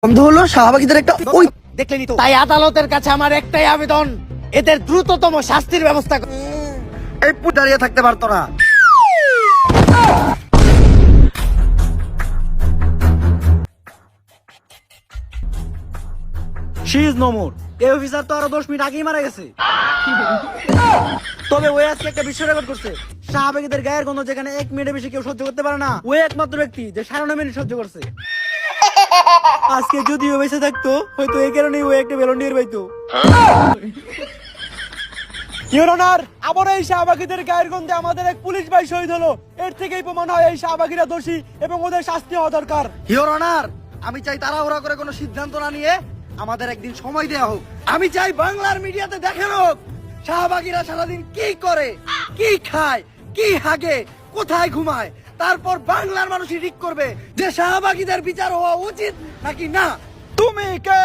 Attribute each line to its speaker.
Speaker 1: বন্ধ হলো শাহবাগীদের একটা ওই
Speaker 2: দেখলেনি তো। তাই আদালতের কাছে আমার একটাই আবেদন, এদের দ্রুততম শাস্তির ব্যবস্থা করুন।
Speaker 1: এই দাঁড়িয়ে থাকতে পারতো না।
Speaker 3: She is no more. এই অফিসার তো আরো 10 মিনিট আগেই মারা গেছে। তবে ওই আজকে একটা বিশ্ব রেকর্ড করছে। শাহবাগীদের গায়ের গন্ধ যেখানে 1 মিনিটের বেশি কেউ সহ্য করতে পারে না, ওই একমাত্র ব্যক্তি যে 9.5 মিনিট সহ্য করছে। আজকে যদি ও বেঁচে থাকতো, হয়তো এই কারণেই ও একটা ভ্যালন্টিয়ার পাইতো। ইওর অনার, আবার এই শাহবাগীদের গায়ের গন্ধে আমাদের এক পুলিশ ভাই শহীদ হলো। এর থেকেই প্রমাণ হয় এই শাহবাগীরা দোষী এবং ওদের শাস্তি হওয়া দরকার।
Speaker 1: ইওর অনার, আমি চাই তাড়াহুড়া করে কোনো সিদ্ধান্ত না নিয়ে আমাদের একদিন সময় দেওয়া হোক। আমি চাই বাংলার মিডিয়াতে দেখানো হোক শাহবাগীরা সারাদিন কি করে, কি খায়, কি হাগে, কোথায় ঘুমায়। তারপর বাংলার মানুষই ঠিক করবে যে শাহবাগীদের বিচার হওয়া উচিত নাকি না।
Speaker 3: তুমি কে?